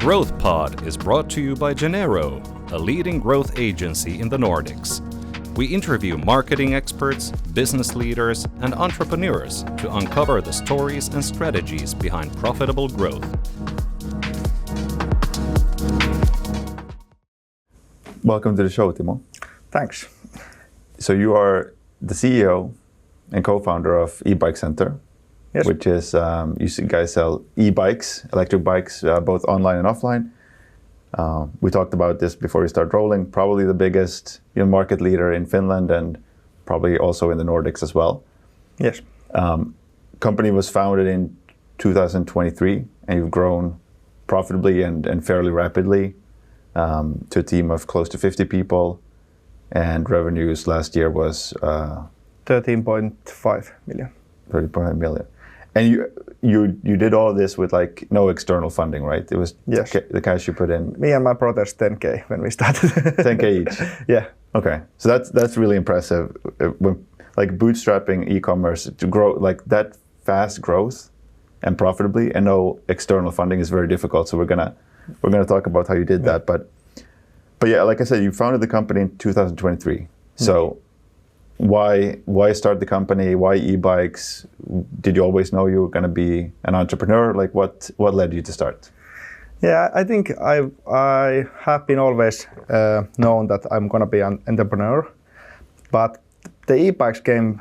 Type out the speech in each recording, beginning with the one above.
Growth Pod is brought to you by Genero, a leading growth agency in the Nordics. We interview marketing experts, business leaders, and entrepreneurs to uncover the stories and strategies behind profitable growth. Welcome to the show, Timo. Thanks. So you are the CEO and co-founder of Ebike Center, Yes. which is, you guys sell e-bikes, electric bikes, both online and offline. We talked about this before we start rolling, probably the biggest market leader in Finland and probably also in the Nordics as well. Yes. Company was founded in 2023 and you've grown profitably and fairly rapidly to a team of close to 50 people, and revenues last year was 13.5 million. 35 million. And you did all this with like no external funding, right? It was Yes. the cash you put in. Me and my brothers 10K when we started. 10K each. Yeah. Okay, so that's really impressive. When like bootstrapping e-commerce to grow like that fast growth and profitably and no external funding is very difficult. So we're gonna talk about how you did that. But yeah, like I said, you founded the company in 2023. So why start the company? Why e-bikes? Did you always know you were going to be an entrepreneur? Like what led you to start? Yeah, I think I have been always known that I'm going to be an entrepreneur, but the e-bikes came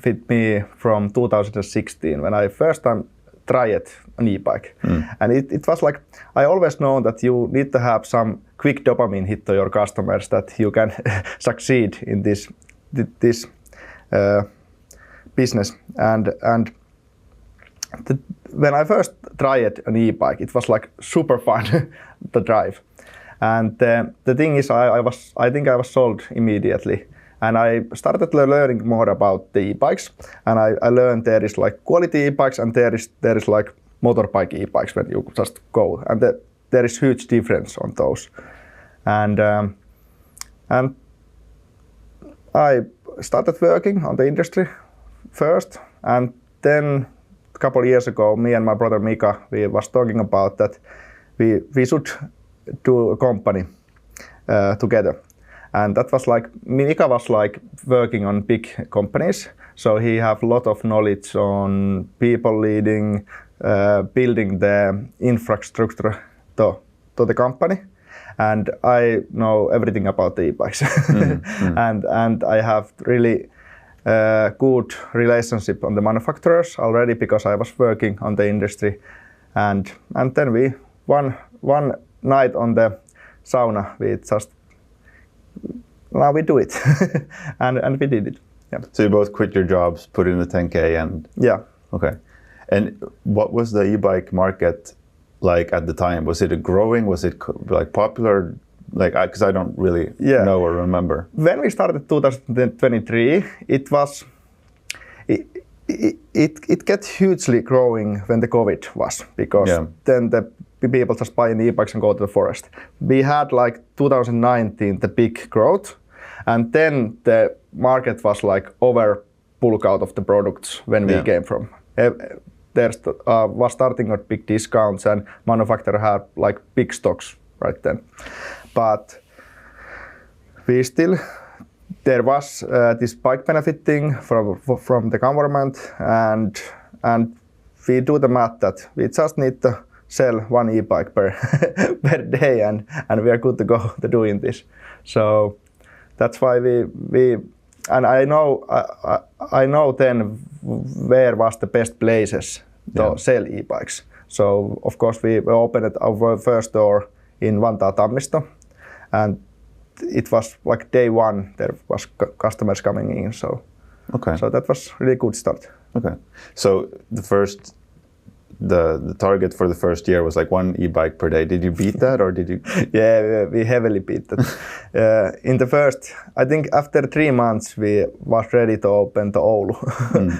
with me from 2016 when I first time tried an e-bike. And it was like, I always known that you need to have some quick dopamine hit to your customers that you can succeed in this business. And when I first tried an e-bike, it was like super fun to drive. And the thing is, I think I was sold immediately. And I started learning more about the e-bikes, and I learned there is like quality e-bikes and there is like motorbike e-bikes when you just go, and there is huge difference on those. And I started working on the industry first, and then a couple of years ago, me and my brother Mika, we was talking about that we should do a company together. And that was like, Mika was like working on big companies, so he have a lot of knowledge on people leading, building the infrastructure to the company. And I know everything about the e-bikes. And I have really good relationship on the manufacturers already because I was working on the industry. And then we, one night on the sauna, we just, now we do it. and we did it. Yeah. So you both quit your jobs, put in the 10K and... Yeah. Okay. And what was the e-bike market like at the time? Was it growing? Was it like popular? Like, because I don't really know or remember. When we started 2023, it got hugely growing when the COVID was, because then the people just buy e-bikes and go to the forest. We had like 2019 the big growth, and then the market was like over bulk out of the products when we came from. There was starting at big discounts and manufacturer had like big stocks right then. But we still, there was this bike benefiting from the government, and we do the math that we just need to sell one e-bike per day, and we are good to go to doing this. So that's why we and I know then where was the best places to sell e-bikes. So of course we opened our first store in Vantaa Tammisto, and it was like day one there was customers coming in. So that was really good start. Okay, so the target for the first year was like one e-bike per day. Did you beat that or did you? Yeah, we heavily beat that. In the first, I think after 3 months we was ready to open the Oulu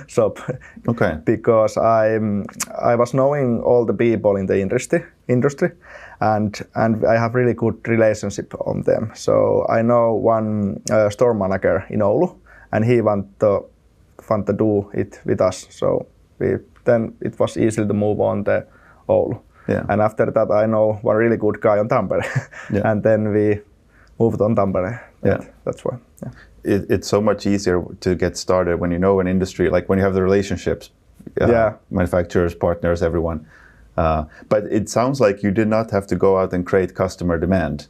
shop. Okay. Because I was knowing all the people in the industry, and I have really good relationship on them. So I know one store manager in Oulu, and he want to do it with us. So then it was easy to move on the Oulu. Yeah. And after that, I know one really good guy on Tampere. Yeah. And then we moved on Tampere. Yeah. That's why. Yeah. It's so much easier to get started when you know an industry, like when you have the relationships, manufacturers, partners, everyone. But it sounds like you did not have to go out and create customer demand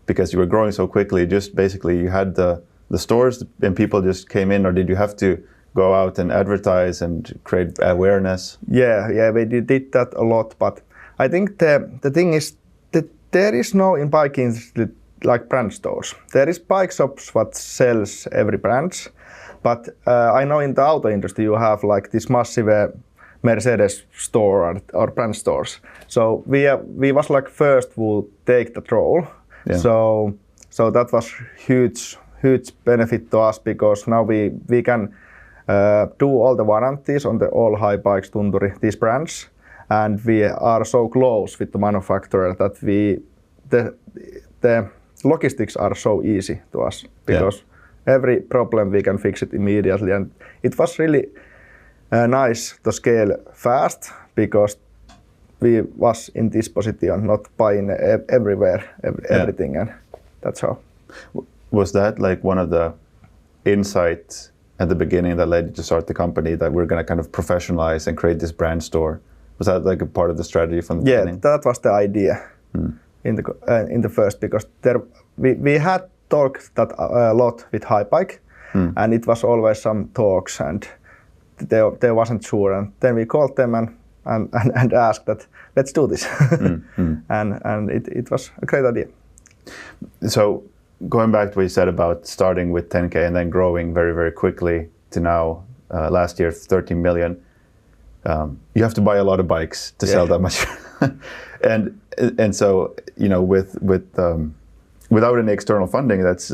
because you were growing so quickly. Just basically you had the stores and people just came in, or did you have to go out and advertise and create awareness? Yeah, we did that a lot. But I think the thing is that there is no in bike industry like brand stores. There is bike shops what sells every brand, but I know in the auto industry you have like this massive Mercedes store or brand stores. So we was like first who take that role. Yeah. So that was huge benefit to us because now we can do all the warranties on the all high bikes, Tunturi, these brands, and we are so close with the manufacturer that the logistics are so easy to us because every problem we can fix it immediately, and it was really nice to scale fast because we was in this position, not buying everywhere, everything, and that's how. Was that like one of the insights at the beginning that led you to start the company, that we're going to kind of professionalize and create this brand store? Was that like a part of the strategy from the beginning? Yeah, that was the idea in the first, because we had talked that a lot with Highbike, and it was always some talks, and they wasn't sure, and then we called them and asked that let's do this, and it was a great idea. So going back to what you said about starting with 10K and then growing very, very quickly to now, last year, 13 million, you have to buy a lot of bikes to sell that much. and so, you know, without any external funding, that's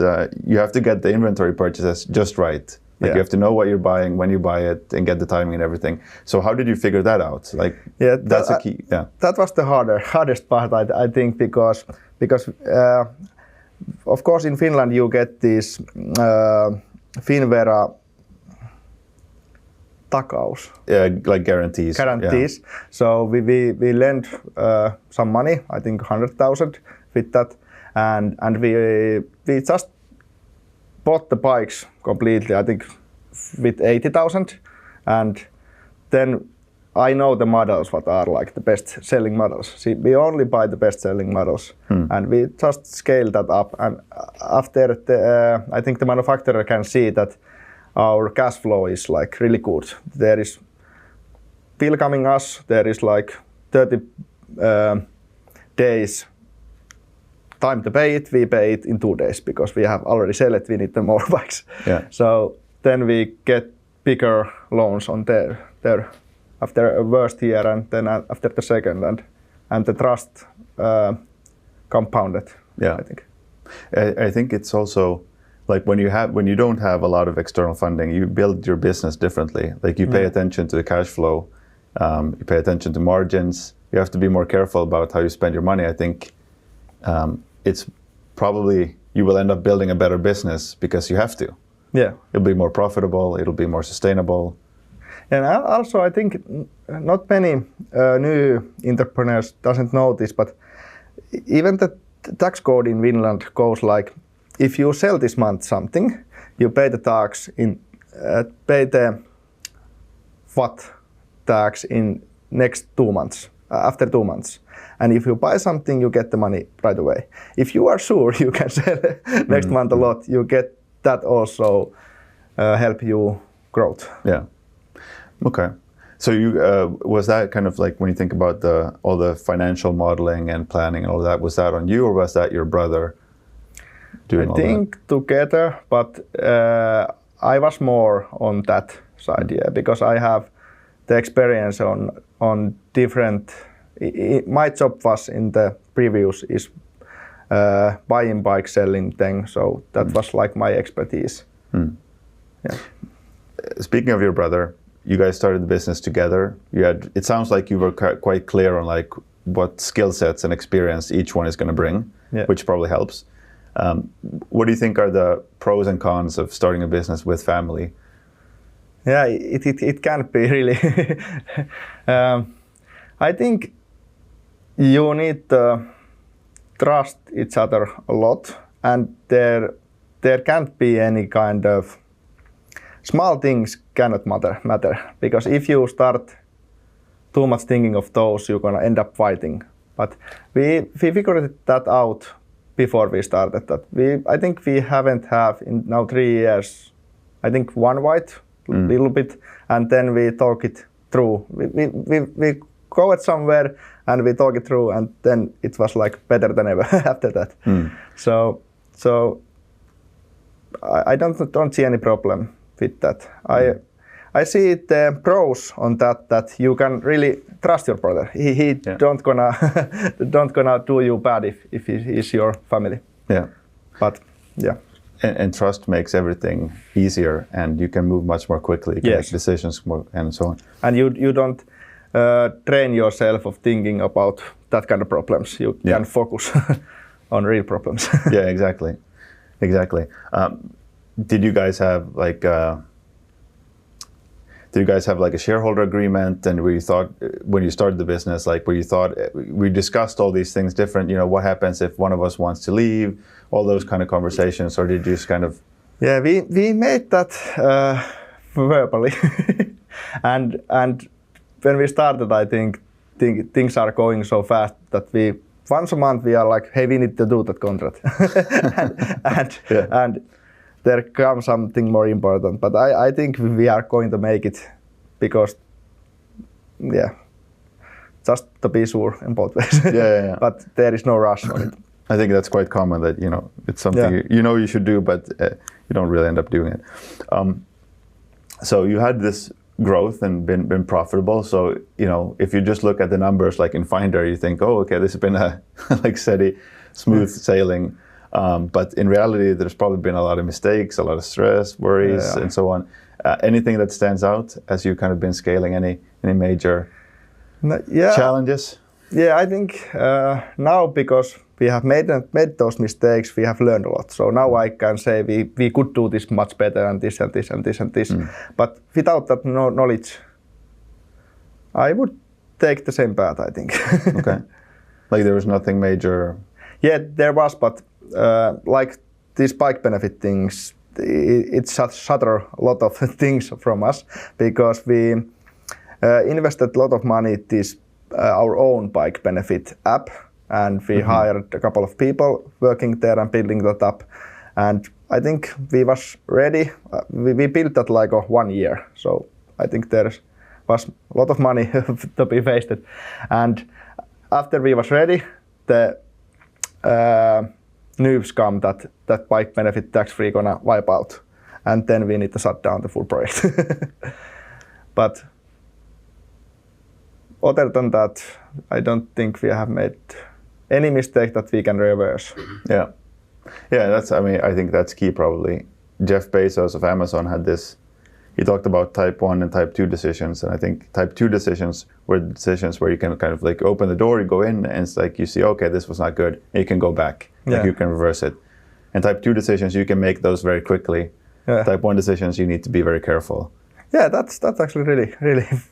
you have to get the inventory purchases just right. Like you have to know what you're buying, when you buy it, and get the timing and everything. So how did you figure that out? Like, that's a key. Yeah, that was the hardest part, I think, because of course in Finland you get these Finvera takaus. Like guarantees. Guarantees. Yeah. So we lend some money, I think 100,000 with that, and we just bought the bikes completely, I think with 80,000, and then I know the models what are like the best selling models. See, we only buy the best selling models, and we just scale that up, and after I think the manufacturer can see that our cash flow is like really good. There is bill coming us, there is like 30 days time to pay it. We pay it in 2 days because we have already sold it. We need the more bikes. Yeah. So then we get bigger loans on there after a first year, and then after the second, and the trust compounded. Yeah, I think. I think it's also like when you don't have a lot of external funding, you build your business differently. Like you pay attention to the cash flow, you pay attention to margins. You have to be more careful about how you spend your money. I think it's probably you will end up building a better business because you have to. Yeah, it'll be more profitable. It'll be more sustainable. And also, I think not many new entrepreneurs doesn't know this, but even the tax code in Finland goes like, if you sell this month something, you pay the tax pay the VAT tax in next 2 months, after 2 months. And if you buy something, you get the money right away. If you are sure you can sell next month a lot, you get that also help you growth. Yeah. Okay. So you was that kind of like when you think about all the financial modeling and planning and all that, was that on you or was that your brother doing all that? I think together, but I was more on that side, because I have the experience on different. My job was in the previous is buying bike, selling thing, so that was like my expertise. Yeah. Speaking of your brother, you guys started the business together. It sounds like you were quite clear on like what skill sets and experience each one is going to bring, which probably helps. What do you think are the pros and cons of starting a business with family? Yeah, it can be really. I think you need to trust each other a lot, and there can't be any kind of small things cannot matter because if you start too much thinking of those, you're gonna end up fighting. But we figured that out before we started. That I think we haven't have in now 3 years. I think one fight, little bit, and then we talk it through. We go it somewhere and we talk it through, and then it was like better than ever after that. So I don't see any problem with that. I see the pros on that you can really trust your brother. He don't gonna do you bad if he is your family. Yeah. But yeah. And trust makes everything easier, and you can move much more quickly. You can make decisions more, and so on. And you don't train yourself of thinking about that kind of problems. You can focus on real problems. Yeah, exactly. Did you guys have like a shareholder agreement? And we thought when you started the business, like where you thought we discussed all these things different. What happens if one of us wants to leave? All those kind of conversations, or did you just kind of? Yeah, we made that verbally, and when we started, I think things are going so fast that once a month we are like, hey, we need to do that contract, and there comes something more important. But I think we are going to make it because, just to be sure in both ways. Yeah. But there is no rush on it. I think that's quite common that it's something you should do, but you don't really end up doing it. So you had this growth and been profitable. So if you just look at the numbers like in Finder, you think, oh, okay, this has been a like steady, smooth sailing. But in reality, there's probably been a lot of mistakes, a lot of stress, worries, and so on. Anything that stands out as you've kind of been scaling? Any major challenges? Yeah, I think now because we have made those mistakes, we have learned a lot. So now I can say we could do this much better and this and this and this and this. But without that knowledge, I would take the same path, I think. Okay. Like there was nothing major? Yeah, there was, but like these bike benefit things, it shutter a lot of things from us because we invested a lot of money in this our own bike benefit app, and we hired a couple of people working there and building that up. And I think we was ready. We built that like 1 year. So I think there was a lot of money to be wasted. And after we was ready, the news come that bike benefit tax-free gonna wipe out. And then we need to shut down the full project. But other than that, I don't think we have made any mistake that we can reverse. Yeah, I think that's key probably. Jeff Bezos of Amazon had this, he talked about type 1 and type 2 decisions, and I think type 2 decisions were decisions where you can kind of like open the door, you go in, and it's like you see, okay, this was not good, and you can go back, like you can reverse it. And type 2 decisions, you can make those very quickly. Yeah. Type 1 decisions, you need to be very careful. Yeah, that's actually really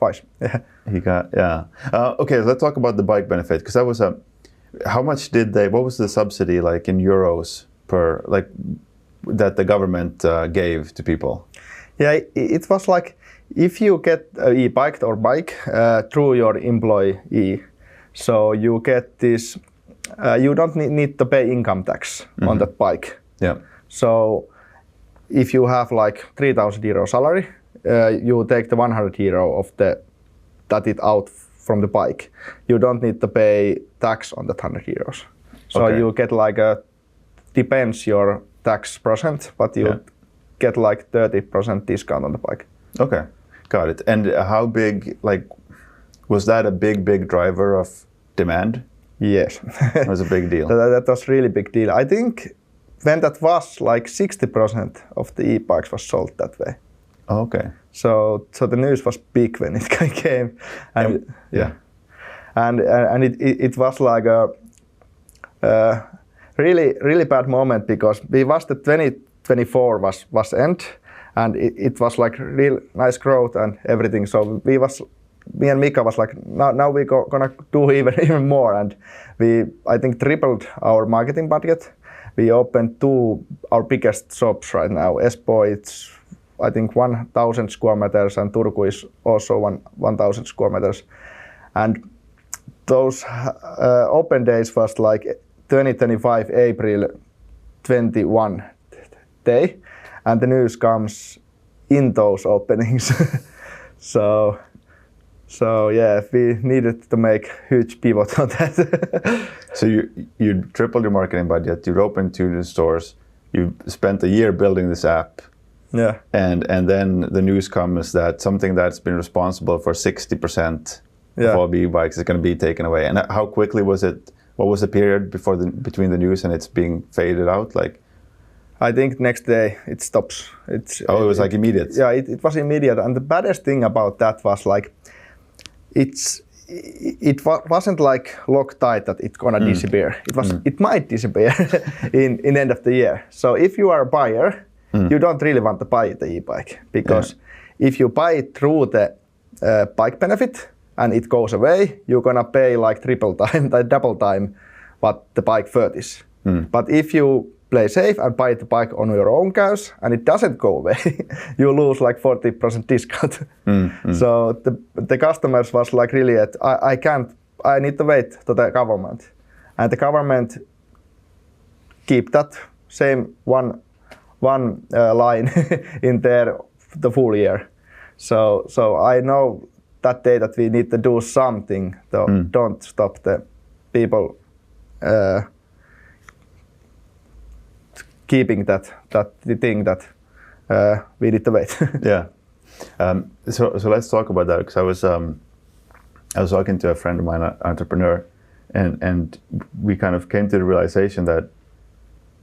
wise. Yeah. Okay, let's talk about the bike benefit, because that was how much what was the subsidy like in euros per, like, that the government gave to people? Yeah, it was like if you get an e-bike or bike through your employee, so you get this, you don't need to pay income tax on that bike. Yeah. So if you have like 3,000 euro salary, you take the 100 euro of that it out from the bike. You don't need to pay tax on that 100 euros. So you get like depends your tax percent, but you get like 30% discount on the bike. Okay, got it. And how big, like, was that a big driver of demand? Yes. It was a big deal. That was really big deal. I think when that was like 60% of the e-bikes was sold that way. Oh, okay. So the news was big when it came, and and it was like a really bad moment because we was the 2024 was end, and it was like real nice growth and everything. So we was me and Mika was like, now we gonna do even more, and we I think tripled our marketing budget. We opened our biggest shops right now. Espoo, it's I think 1,000 square meters, and Turku is also 1,000 square meters. And those open days was like 2025 April 21 day, and the news comes in those openings. so yeah, we needed to make huge pivot on that. So you tripled your marketing budget, you opened 2 new stores, you spent a year building this app. Yeah. And then the news comes that something that's been responsible for 60% of all e-bikes is going to be taken away. And how quickly was it? What was the period between the news and it's being faded out? Like, I think next day it stops. It was like immediate. Yeah, it was immediate. And the baddest thing about that was like, it wasn't like Loctite that it's gonna disappear. It might disappear in end of the year. So if you are a buyer, you don't really want to buy the e-bike, because if you buy it through the bike benefit and it goes away, you're gonna pay like triple time, double time what the bike worth is. But if you play safe and buy the bike on your own cash and it doesn't go away, you lose like 40% discount. So the customers was like really I need to wait to the government, and the government keep that same one line in there the full year. So I know that day that we need to do something to don't stop the people keeping that the thing that we need to wait. Yeah. So let's talk about that, because I was talking to a friend of mine, an entrepreneur, and we kind of came to the realization that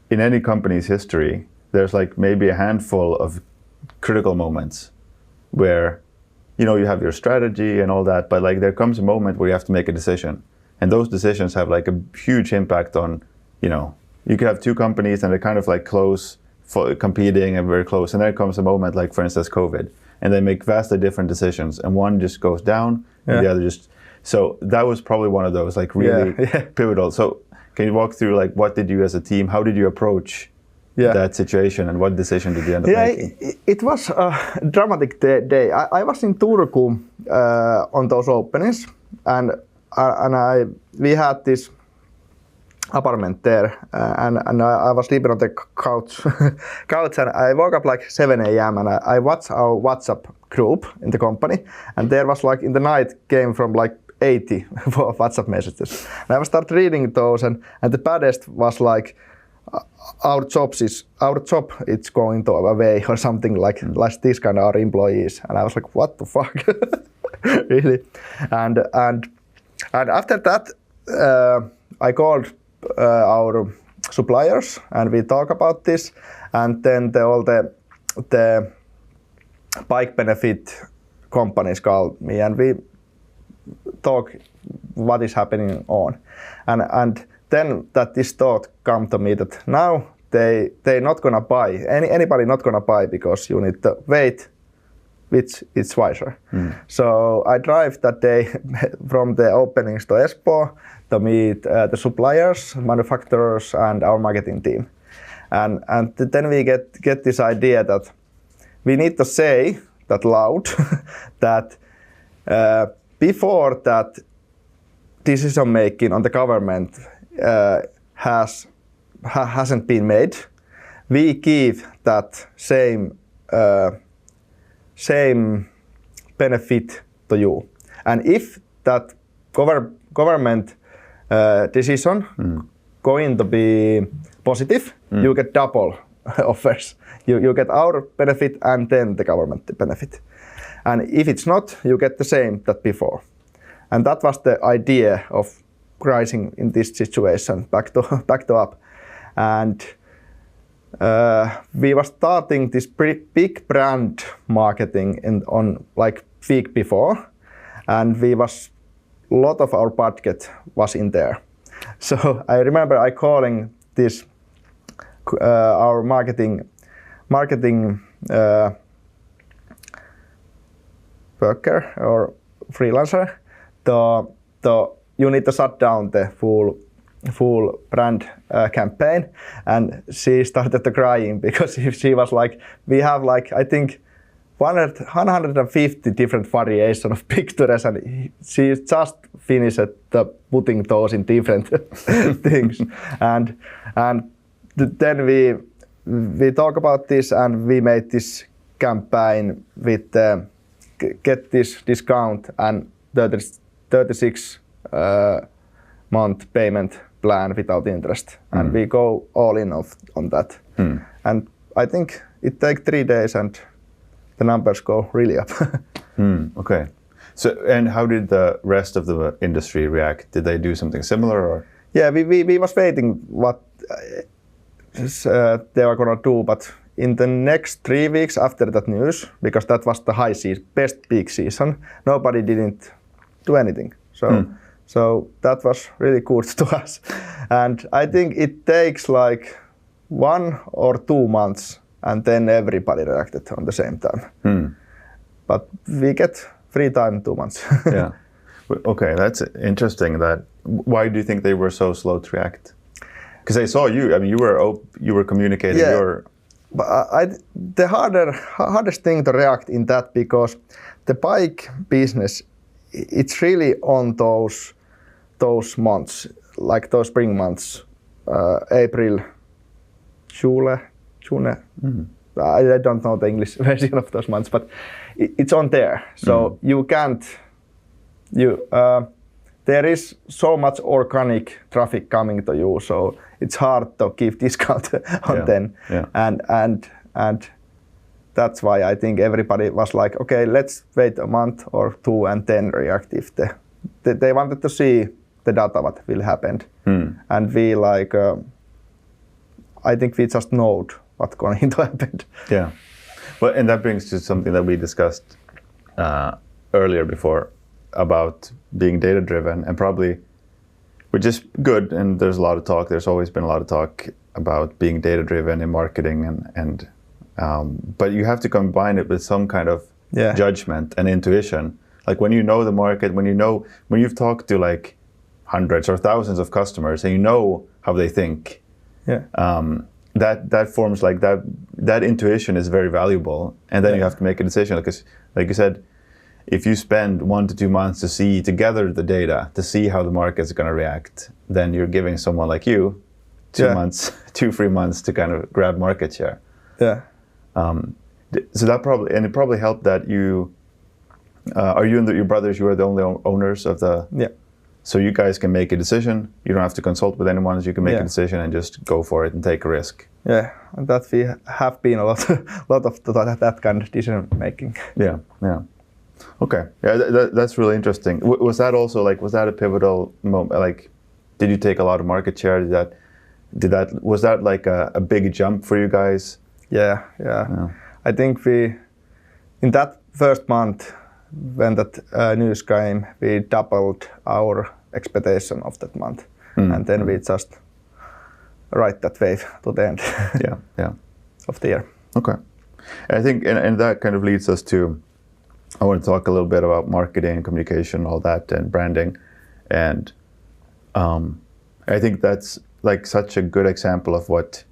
in any company's history, there's like maybe a handful of critical moments where, you know, you have your strategy and all that, but like there comes a moment where you have to make a decision, and those decisions have like a huge impact on, you know, you could have 2 companies and they're kind of like close, competing and very close, and then comes a moment like, for instance, COVID, and they make vastly different decisions, and one just goes down and the other just. So that was probably one of those like really pivotal. So can you walk through like what did you as a team, how did you approach that situation, and what decision did you end up making? It was a dramatic day. I was in Turku on those openings, and we had this apartment there, and I was sleeping on the couch, and I woke up like 7 a.m. and I watched our WhatsApp group in the company, and there was like in the night came from like 80 WhatsApp messages, and I started reading those, and the baddest was like, our job it's going to away or something like this kind of our employees, and I was like, what the fuck, really? And after that, I called our suppliers and we talk about this, and then all the bike benefit companies called me and we talk what is happening on, and then that this thought come to me that now they not gonna buy, anybody not gonna buy, because you need to wait, which is wiser. So I drive that day from the openings to Espoo to meet the suppliers, manufacturers, and our marketing team. And then we get this idea that we need to say that loud that before that decision making on the government hasn't been made, we give that same benefit to you. And if that government decision going to be positive, you get double offers. You get our benefit and then the government benefit. And if it's not, you get the same that before. And that was the idea of rising in this situation back to up. And we were starting this big brand marketing on like week before, and we was lot of our budget was in there. So I remember I calling this our marketing worker or freelancer, you need to shut down the full brand campaign, and she started to crying because she was like, we have like I think 150 different variations of pictures, and she just finished putting those in different things, and then we talk about this, and we made this campaign with get this discount and 36 month payment plan without interest, and we go all in on that. And I think it takes 3 days and the numbers go really up. Okay. So, and how did the rest of the industry react? Did they do something similar, or? Yeah, we was waiting what they were gonna do, but in the next 3 weeks after that news, because that was the high season, best peak season, nobody didn't do anything. So that was really good to us. And I think it takes like 1 or 2 months, and then everybody reacted on the same time. But we get free time 2 months. Yeah. Okay, that's interesting. Why do you think they were so slow to react? Because I saw you. I mean, you were communicating your. But the hardest thing to react in that, because the bike business, it's really on those months, like those spring months, April, June. I don't know the English version of those months, but it's on there. So you can't. There is so much organic traffic coming to you, so it's hard to give discount on them. Yeah. And that's why I think everybody was like, okay, let's wait a month or 2 and then react if they wanted to see the data what will happen. And we like, I think we just know what's going to happen. Yeah. Well, and that brings to something that we discussed earlier before about being data driven, and probably, which is good, and there's a lot of talk, there's always been a lot of talk about being data driven in marketing, and but you have to combine it with some kind of judgment and intuition. Like when you know the market, when you've talked to like hundreds or thousands of customers and you know how they think, that forms like that intuition is very valuable, and then you have to make a decision, because like you said, if you spend 1 to 2 months to gather the data, to see how the market's going to react, then you're giving someone like you 2 months, 2-3 months to kind of grab market share. Yeah. So that probably helped that you are you and your brothers, you are the only owners of the. Yeah. So you guys can make a decision. You don't have to consult with anyone. You can make a decision and just go for it and take a risk. Yeah, and that we have been a lot of that kind of decision making. Yeah. Okay. Yeah, that's really interesting. Was that also like, was that a pivotal moment? Like, did you take a lot of market share? Was that like a big jump for you guys? Yeah. I think in that first month when that news came, we doubled our expectation of that month, and then we just ride that wave to the end. Of the year. Okay. And I think, and that kind of leads us to, I want to talk a little bit about marketing, communication, all that, and branding. And I think that's like such a good example of what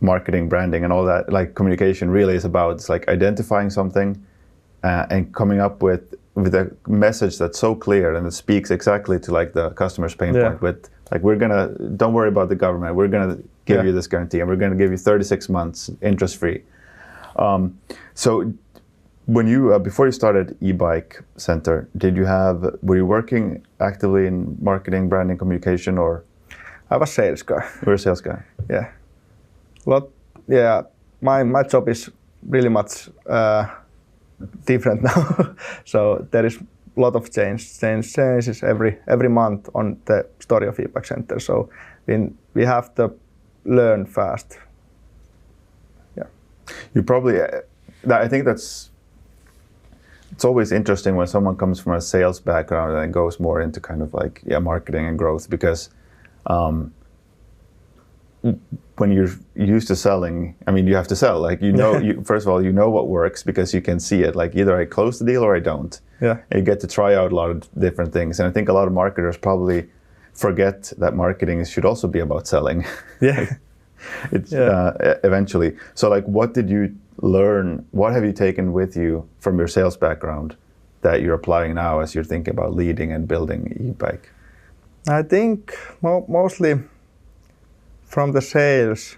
marketing, branding, and all that, like communication really is about. It's like identifying something and coming up with a message that's so clear and it speaks exactly to like the customer's pain point. With like, don't worry about the government. We're gonna give you this guarantee, and we're gonna give you 36 months interest free. So when you before you started Ebike Center, were you working actively in marketing, branding, communication, or? I was sales guy. You were a sales guy. Yeah. My job is really much different now. So there is a lot of changes every month on the story of Ebike Center. So we have to learn fast. Yeah. You probably. I think it's always interesting when someone comes from a sales background and goes more into kind of like marketing and growth, because when you're used to selling, I mean, you have to sell. Like, you know, first of all, you know what works because you can see it. Like, either I close the deal or I don't. Yeah. And you get to try out a lot of different things. And I think a lot of marketers probably forget that marketing should also be about selling. Yeah. It's eventually. So, like, what did you learn? What have you taken with you from your sales background that you're applying now as you're thinking about leading and building Ebike? I think mostly from the sales,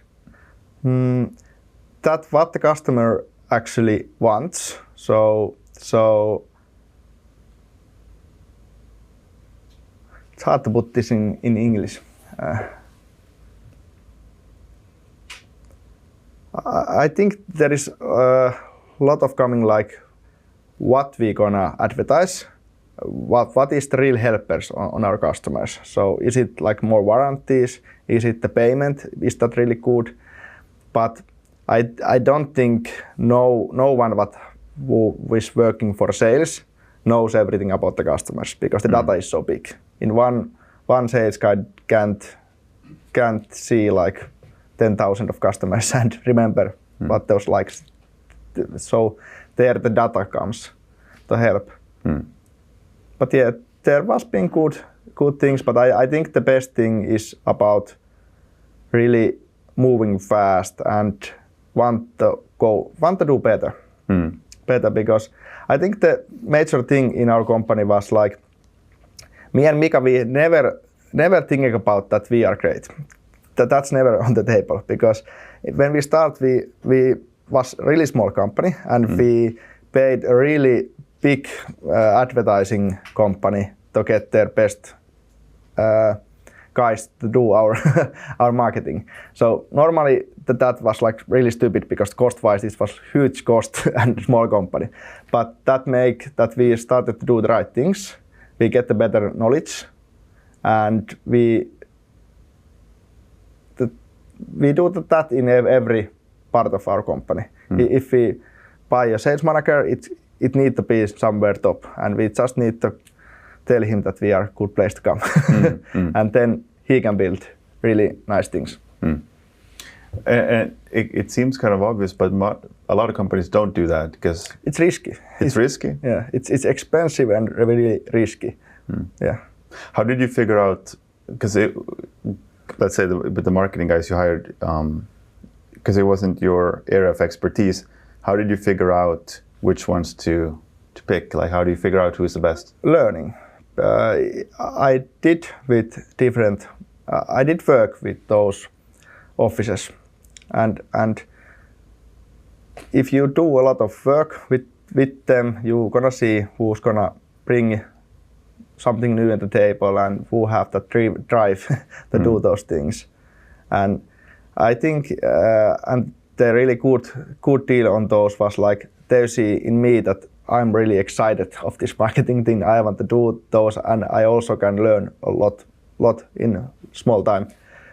that what the customer actually wants. So it's hard to put this in English. I think there is a lot of coming like what we gonna advertise, what is the real helpers on our customers. So is it like more warranties? Is it the payment? Is that really good? But I don't think no one who is working for sales knows everything about the customers because the data is so big. In one sales guy can't see like 10,000 of customers and remember what those likes. So there the data comes to help. But yeah, there was been good things, but I think the best thing is about really moving fast and want to do better. Better, because I think the major thing in our company was like me and Mika, we never thinking about that we are great. That's never on the table, because when we start, we was a really small company and we paid a really big advertising company to get their best guys to do our marketing. So normally that was like really stupid because cost-wise it was huge cost and small company. But that we started to do the right things. We get the better knowledge, and we do that in every part of our company. If we buy a sales manager, it needs to be somewhere top, and we just need to tell him that we are a good place to come. And then he can build really nice things. And it seems kind of obvious, but a lot of companies don't do that because it's risky. It's risky? Yeah, it's expensive and really risky. Yeah. How did you figure out, because let's say with the marketing guys you hired, because it wasn't your area of expertise, how did you figure out which ones to pick? Like, how do you figure out who's the best? Learning. I did work with those offices, and if you do a lot of work with them, you're gonna see who's gonna bring something new at the table and who have that drive to do those things. And I think and the really good deal on those was like they see in me that I'm really excited of this marketing thing. I want to do those, and I also can learn a lot in a small time.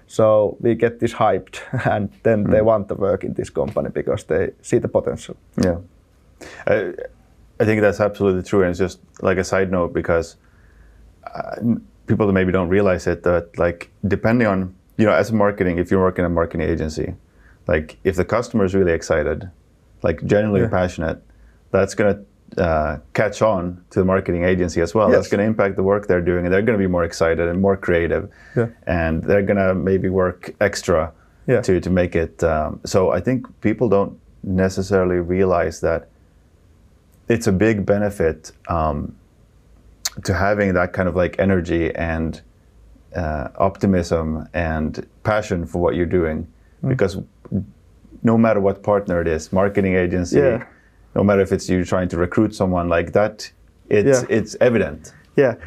So we get this hyped, and then they want to work in this company because they see the potential. Yeah, I think that's absolutely true. And it's just like a side note, because people maybe don't realize it, that like depending on, as a marketing, if you're working in a marketing agency, like if the customer is really excited, like genuinely passionate, that's going to catch on to the marketing agency as well. Yes. That's going to impact the work they're doing, and they're going to be more excited and more creative, and they're going to maybe work extra to make it. So I think people don't necessarily realize that it's a big benefit to having that kind of like energy and optimism and passion for what you're doing, because no matter what partner it is, marketing agency, no matter if it's you trying to recruit someone like that, it's evident. That's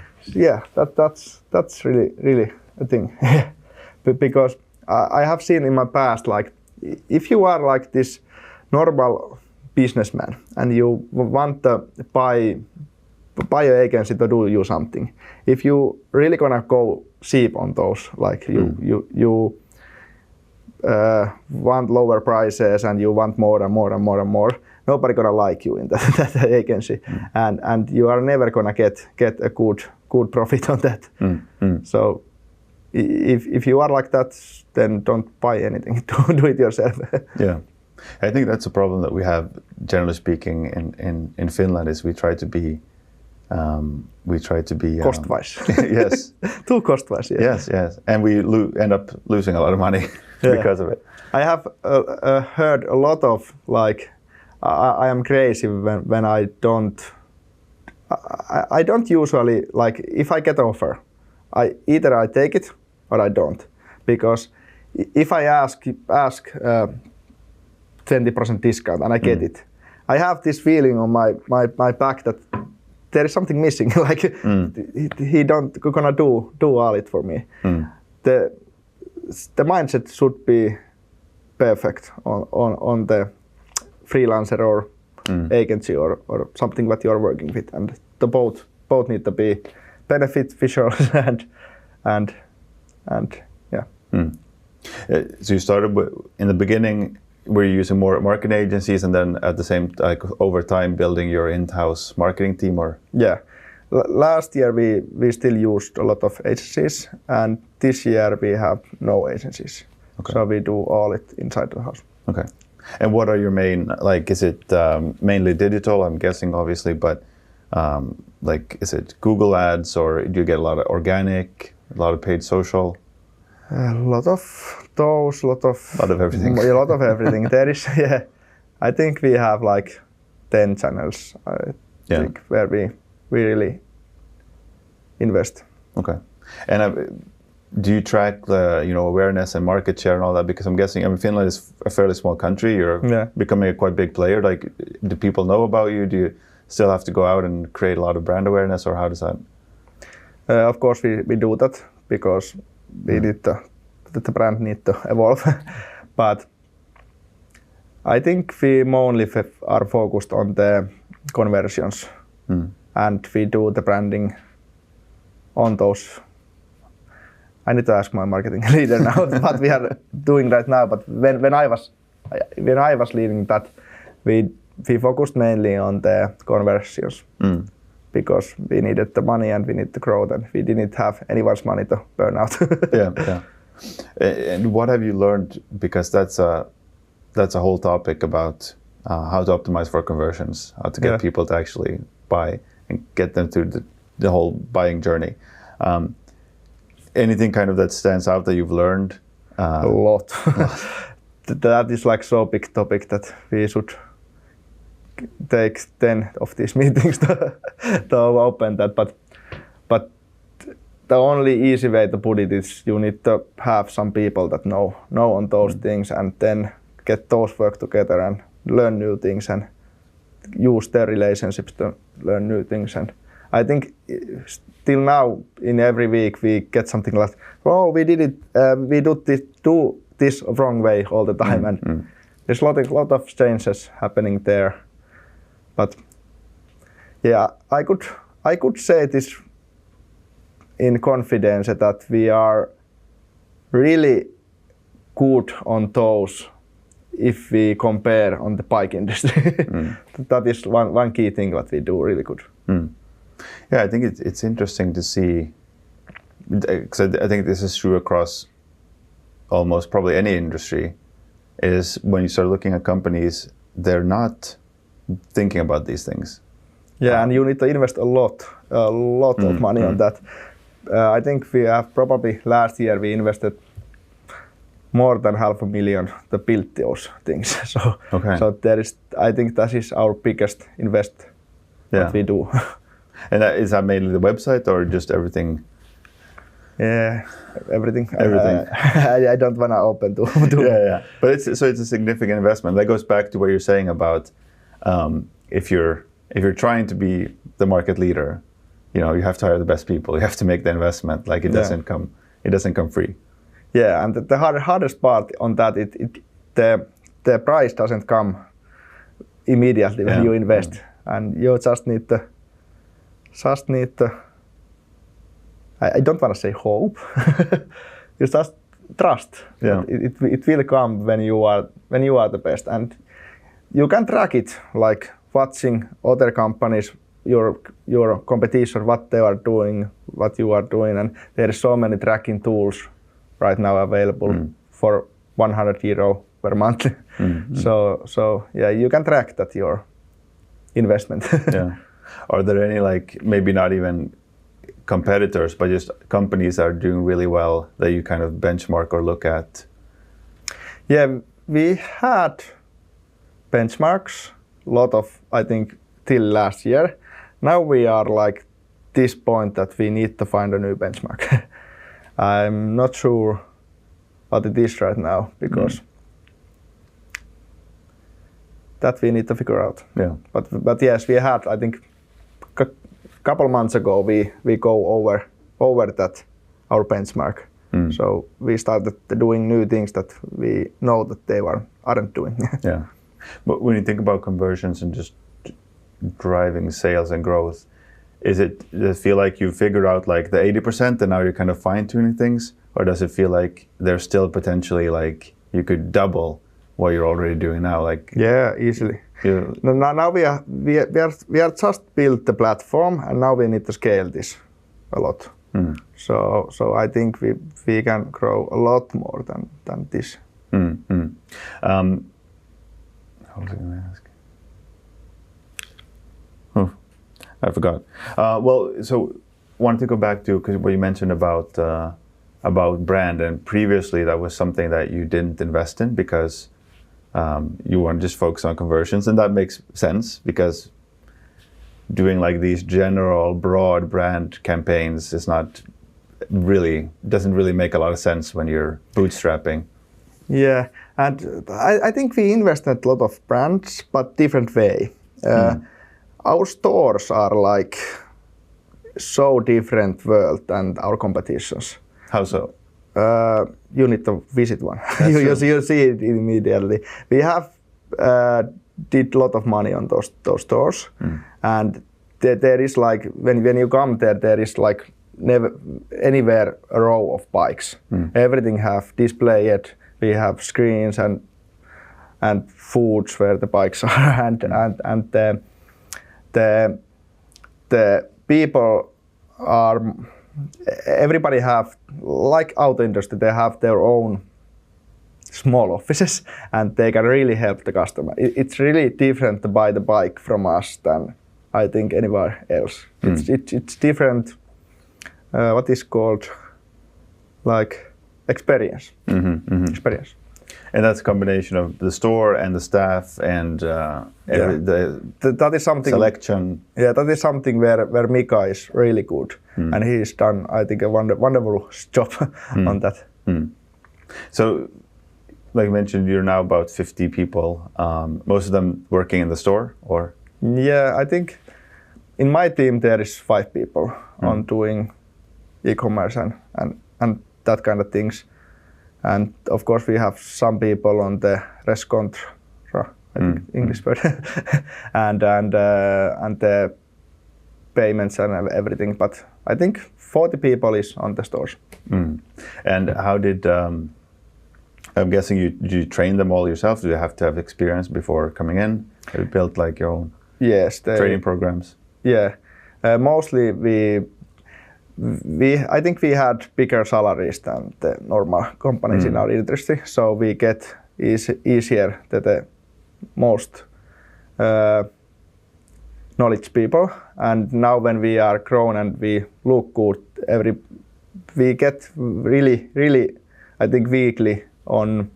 really a thing. Because I have seen in my past, like if you are like this normal businessman and you want to buy an agency to do you something, if you really gonna go cheap on those, like you want lower prices and you want more and more, nobody gonna like you in that agency, and you are never gonna get a good profit on that. So if you are like that, then don't buy anything. Do it yourself. Yeah, I think that's a problem that we have, generally speaking, in Finland. Is we try to be cost-wise. Yes. Too cost-wise. Yes, and we end up losing a lot of money because of it. I have heard a lot of like, I am crazy when I don't usually, like, if I get offer, either I take it or I don't, because if I ask 20% discount and I get it, I have this feeling on my back that there is something missing. Like he don't gonna do all it for me. The mindset should be perfect on the freelancer or agency or something that you are working with, and the both need to be beneficial and yeah. So you started in the beginning. Were you using more marketing agencies, and then at the same over time building your in-house marketing team, or? Yeah, last year we still used a lot of agencies, and this year we have no agencies. Okay. So we do all it inside the house. Okay. And what are your main, like, is it mainly digital? I'm guessing, obviously, but like, is it Google ads, or do you get a lot of organic, a lot of paid social? A lot of those, a lot of everything. A lot of everything. There is, I think we have like 10 channels. I think where we really invest. Okay. And do you track the awareness and market share and all that? Because I'm guessing, Finland is a fairly small country. You're becoming a quite big player. Like, do people know about you? Do you still have to go out and create a lot of brand awareness, or how does that? Of course, we do that because we need the brand need to evolve. But I think we mainly are focused on the conversions, and we do the branding on those. I need to ask my marketing leader now what we are doing right now. But when I was leading that, we focused mainly on the conversions because we needed the money and we need to grow, and we didn't have anyone's money to burn out. Yeah. And what have you learned? Because that's a whole topic about how to optimize for conversions, how to get people to actually buy and get them through the whole buying journey. Anything kind of that stands out that you've learned? A lot. That is like so big topic that we should take 10 of these meetings to open that. But the only easy way to put it is you need to have some people that know on those things, and then get those work together and learn new things and use their relationships to learn new things. And I think till now, in every week, we get something like, "Oh, we did it. We do this wrong way all the time," and there's a lot of changes happening there. But yeah, I could say this in confidence that we are really good on those if we compare on the bike industry. That is one key thing that we do really good. Yeah, I think it's interesting to see, because I think this is true across almost probably any industry, is when you start looking at companies, they're not thinking about these things. Yeah, and you need to invest a lot of money on that. I think we have probably last year we invested more than $500,000 to build those things. So there is, I think that is our biggest invest that we do. And is that mainly the website or just everything? Yeah, everything. Everything. I don't want to open to. Yeah. But it's a significant investment. That goes back to what you're saying about if you're trying to be the market leader, you have to hire the best people. You have to make the investment. Like, it doesn't come free. Yeah, and the hardest part on that, the price doesn't come immediately when you invest, and you just need to. I don't want to say hope. You just trust. Yeah. It will come when you are the best, and you can track it like watching other companies your competition, what they are doing, what you are doing, and there is so many tracking tools right now available for €100 per month. So yeah, you can track that your investment. Yeah. Are there any, like, maybe not even competitors, but just companies that are doing really well that you kind of benchmark or look at? Yeah, we had benchmarks, a lot of, I think, till last year. Now we are like this point that we need to find a new benchmark. I'm not sure what it is right now because that we need to figure out. Yeah. But yes, we had, I think, couple months ago we go over that our benchmark. So we started doing new things that we know that they aren't doing. Yeah. But when you think about conversions and just driving sales and growth, does it feel like you figured out like the 80% and now you're kind of fine-tuning things? Or does it feel like there's still potentially like you could double what you're already doing now? Like, yeah, easily. Now we are just built the platform and now we need to scale this a lot. So I think we can grow a lot more than this. What was I going to ask? Oh, I forgot. Well, so wanted to go back to what you mentioned about brand, and previously that was something that you didn't invest in because you weren't just focused on conversions, and that makes sense because doing like these general broad brand campaigns doesn't really make a lot of sense when you're bootstrapping. Yeah, and I think we invested a lot of brands, but different way. Our stores are like so different world than our competitions. How so? You need to visit one. You see it immediately. We have did a lot of money on those stores, and there is like when you come there is like never anywhere a row of bikes. Everything have displayed. We have screens and foods where the bikes are, and the people are. Everybody have, like auto industry, they have their own small offices and they can really help the customer. It's really different to buy the bike from us than I think anywhere else. It's different, what is called like experience. Experience. And that's a combination of the store and the staff and that is something selection. Yeah, that is something where Mika is really good, and he's done, I think, a wonderful job on that. So, like you mentioned, you're now about 50 people. Most of them working in the store, or? Yeah, I think in my team there is 5 people on doing e-commerce and that kind of things. And of course, we have some people on the res contra, I think English word, and the payments and everything. But I think 40 people is on the stores. And how did? I'm guessing you train them all yourself. Do you have to have experience before coming in? Have you built like your own training programs? Yeah, mostly I think we had bigger salaries than the normal companies in our industry, so we get easier the most knowledge people. And now when we are grown and we look good, we get really, I think weekly on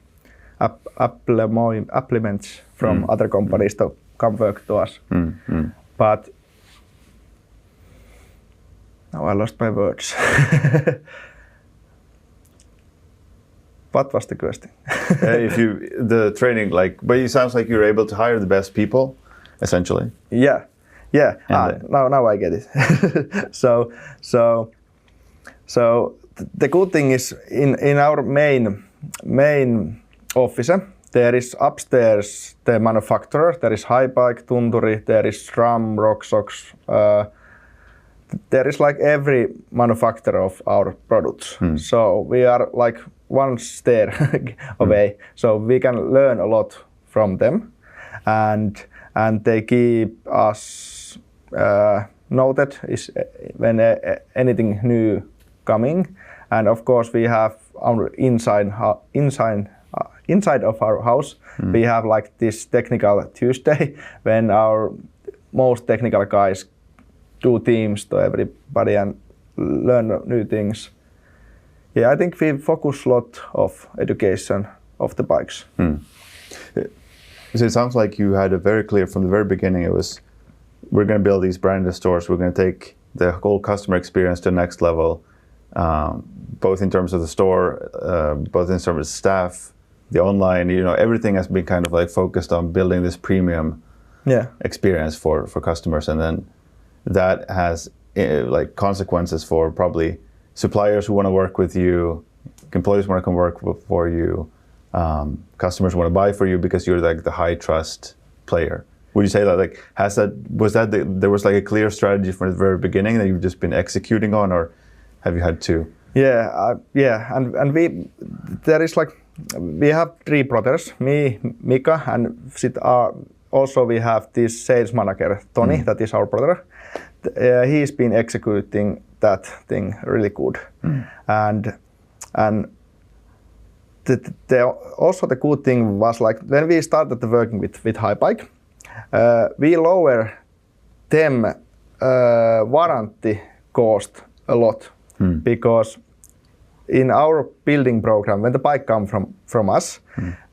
applicants from other companies to come work to us. But now I lost my words. What was the question? The training, like, but it sounds like you're able to hire the best people, essentially. Yeah. Now I get it. So the good thing is in our main office there is upstairs the manufacturer. There is Highbike, Tunturi, there is SRAM, RockSox. There is like every manufacturer of our products. So we are like one stair away. So we can learn a lot from them, and they give us noted is when anything new coming, and of course we have our inside of our house. We have like this technical Tuesday when our most technical guys do teams to everybody and learn new things. Yeah, I think we focus a lot of education of the bikes. So it sounds like you had a very clear, from the very beginning, it was, we're going to build these branded stores, we're going to take the whole customer experience to the next level, both in terms of the store, both in terms of staff, the online, everything has been kind of like focused on building this premium experience for customers. And then that has like consequences for probably suppliers who want to work with you, employees want to come work for you, customers want to buy for you because you're like the high trust player. Would you say that there was like a clear strategy from the very beginning that you've just been executing on, or have you had to? And we have three brothers, me, Mika, and also we have this sales manager, Toni, that is our brother. He's been executing that thing really good. And also the good thing was like when we started working with Highbike, we lower them warranty cost a lot because in our building program, when the bike comes from us,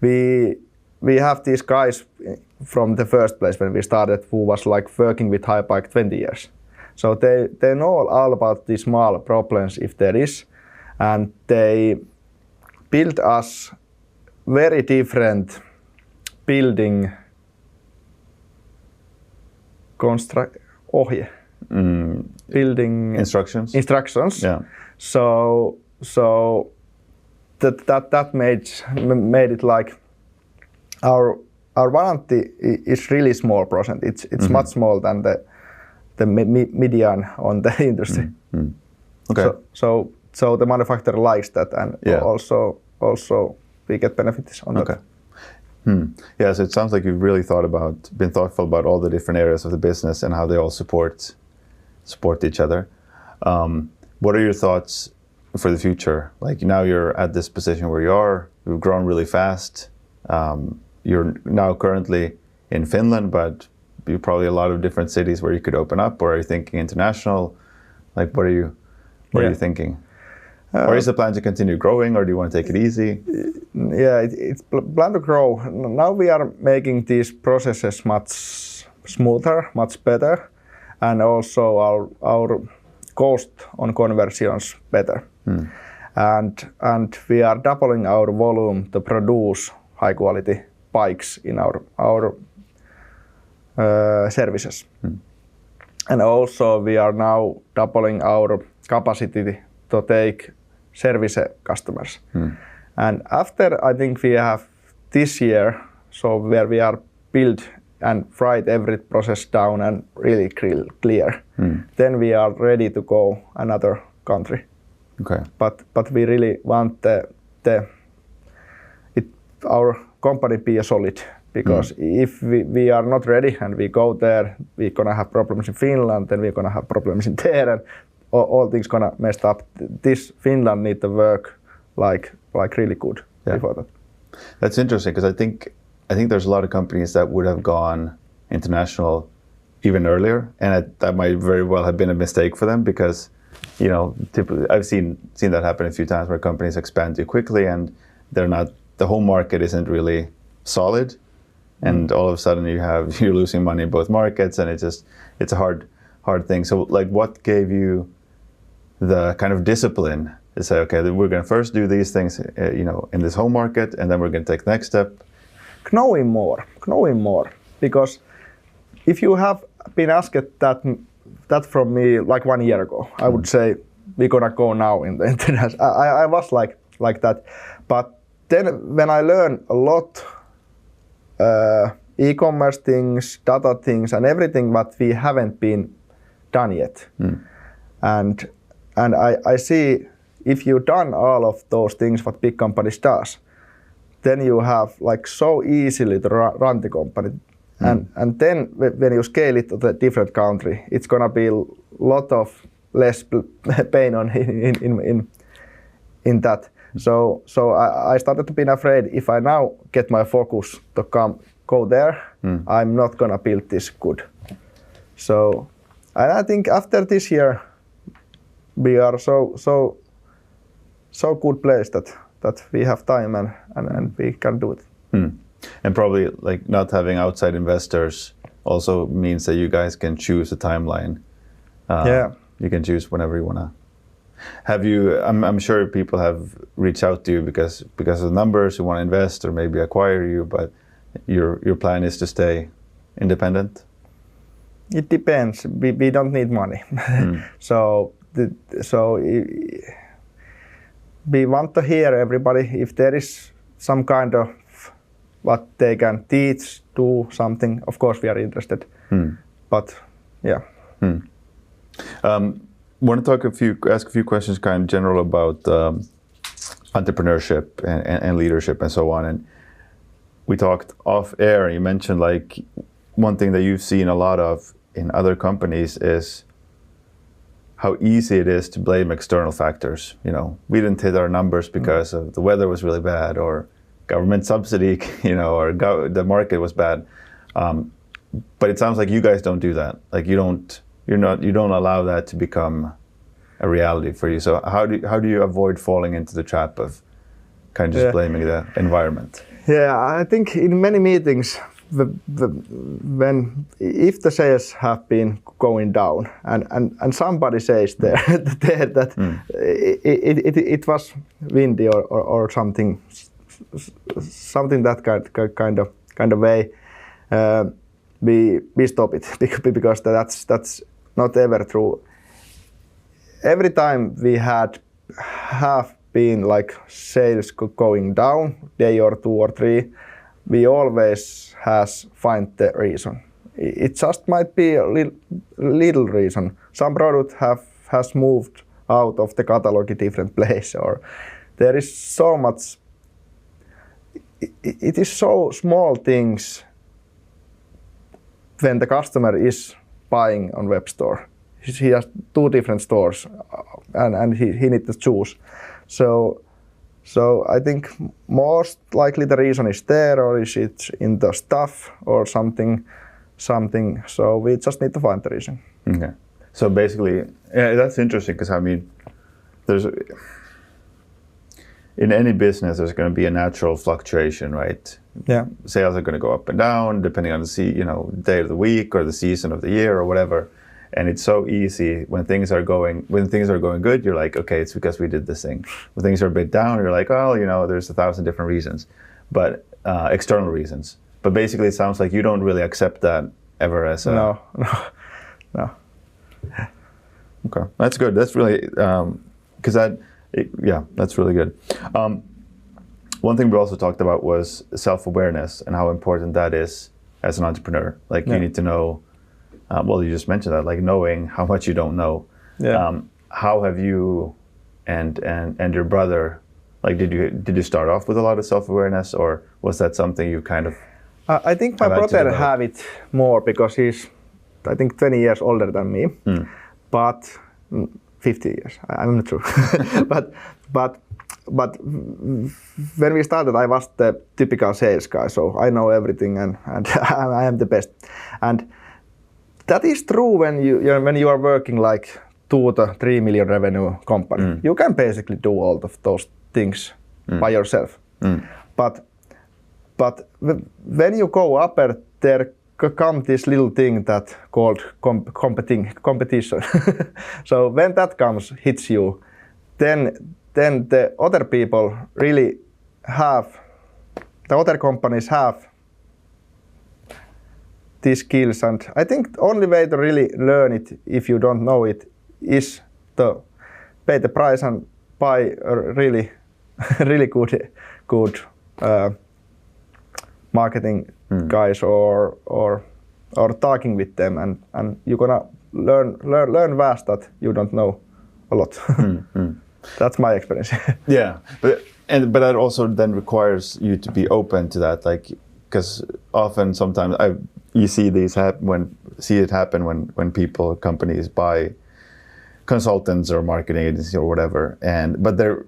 we have these guys from the first place when we started who was like working with Highbike 20 years. So they know all about these small problems if there is, and they build us very different building building instructions. Yeah. So that made it like our warranty is really small percent. It's much smaller than the median on the industry. Okay. So the manufacturer likes that, and also we get benefits on that. Yeah, so it sounds like you've really been thoughtful about all the different areas of the business and how they all support each other. What are your thoughts for the future? Like now you're at this position where you've grown really fast. You're now currently in Finland, but you probably a lot of different cities where you could open up, or are you thinking international? Like what are you thinking? Or is the plan to continue growing, or do you want to take it easy? Yeah, it's plan to grow. Now we are making these processes much smoother, much better, and also our cost on conversions better. And we are doubling our volume to produce high quality bikes in our services. And also we are now doubling our capacity to take service customers. And after I think we have this year, so where we are build and write every process down and really clear, then we are ready to go another country. Okay. But we really want our company be a solid, because if we are not ready and we go there, we're gonna have problems in Finland, then we're gonna have problems in there, and all things gonna mess up. This Finland need to work like really good before that. That's interesting, because I think there's a lot of companies that would have gone international even earlier, and that might very well have been a mistake for them, because typically I've seen that happen a few times where companies expand too quickly and the home market isn't really solid, and all of a sudden you're losing money in both markets, and it's a hard thing. So like, what gave you the kind of discipline to say, okay, we're going to first do these things, in this home market, and then we're going to take the next step? Knowing more, because if you have been asked that from me like 1 year ago, I would say we're gonna go now in the internet. I was like that, but then when I learned a lot e-commerce things, data things, and everything what we haven't been done yet, and I see if you done all of those things what big companies does, then you have like so easily to run the company. And then when you scale it to the different country, it's gonna be a lot of less pain on in that. So I started to be afraid if I now get my focus to go there, I'm not gonna build this good. So I think after this year we are so good place that we have time and we can do it. And probably like not having outside investors also means that you guys can choose a timeline. You can choose whenever you wanna. Have you? I'm sure people have reached out to you because of numbers, who want to invest or maybe acquire you, but your plan is to stay independent. It depends. We don't need money, so we want to hear everybody. If there is some kind of what they can teach, do something. Of course, we are interested. But yeah. Want to ask a few questions, kind of general about entrepreneurship and leadership and so on. And we talked off air. You mentioned like one thing that you've seen a lot of in other companies is how easy it is to blame external factors. You know, we didn't hit our numbers because of the weather was really bad, or government subsidy, you know, or the market was bad. But it sounds like you guys don't do that. Like you don't allow that to become a reality for you. So how do you avoid falling into the trap of kind of just blaming the environment? Yeah, I think in many meetings, if the sales have been going down and somebody says there that it was windy or something that kind of way, we stop it because that's not ever true. Every time we have been like sales going down day or 2 or 3, we always find the reason. It just might be a little reason. Some product has moved out of the catalog a different place, or there is so much. It is so small things when the customer is buying on web store. He has 2 different stores and he needs to choose. So I think most likely the reason is there, or is it in the stuff or something. So we just need to find the reason. Okay. So basically, yeah, that's interesting because I mean, in any business there's going to be a natural fluctuation, right? Yeah. Sales are going to go up and down depending on the day of the week or the season of the year or whatever. And it's so easy when things are going good, you're like, okay, it's because we did this thing. When things are a bit down, you're like, oh, there's 1,000 different reasons, but external reasons. But basically, it sounds like you don't really accept that ever as a... No. Okay, that's good. That's really that's really good. One thing we also talked about was self-awareness and how important that is as an entrepreneur. Like you need to know. You just mentioned that, like knowing how much you don't know. Yeah. How have you and your brother, like, did you start off with a lot of self-awareness, or was that something you kind of? I think my brother have it more because he's, I think, 20 years older than me, but 50 years. I'm not sure. but when we started, I was the typical sales guy, so I know everything and I am the best. And that is true when you are working like 2 to 3 million revenue company. You can basically do all of those things by yourself. But when you go up, there come this little thing that called competition. So when that hits you, then the other people really the other companies have these skills, and I think the only way to really learn it, if you don't know it, is to pay the price and buy a really good marketing guys or talking with them, and you're gonna learn fast that you don't know a lot. That's my experience. Yeah, but that also then requires you to be open to that, like. because often sometimes you see these happen when people, companies buy consultants or marketing agencies or whatever, but their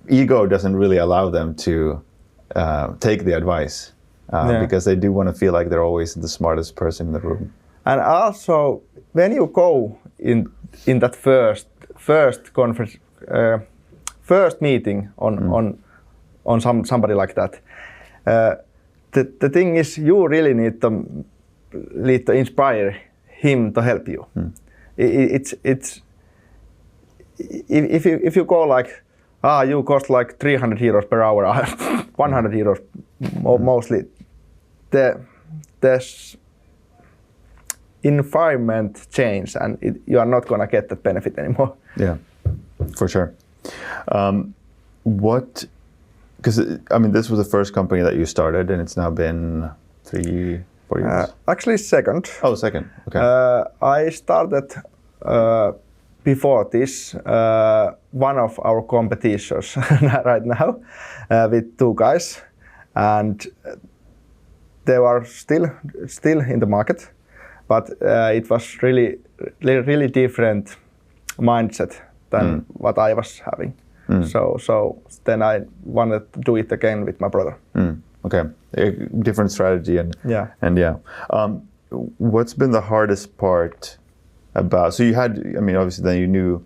ego doesn't really allow them to take the advice because they do want to feel like they're always the smartest person in the room. And also, when you go in that first conference, first meeting on somebody like that, the thing is, you really need to inspire him to help you. It's if you go like, you cost like 300 euros per hour, 100 euros mostly, the environment change, and you are not gonna get that benefit anymore. Yeah, for sure. Because I mean, this was the first company that you started, and it's now been 3-4 years. Actually, second. Oh, second. Okay. I started before this one of our competitors right now with 2 guys, and they were still in the market, but it was really different mindset than what I was having. So then I wanted to do it again with my brother. Okay, a different strategy and what's been the hardest part about? So you had, I mean, obviously then you knew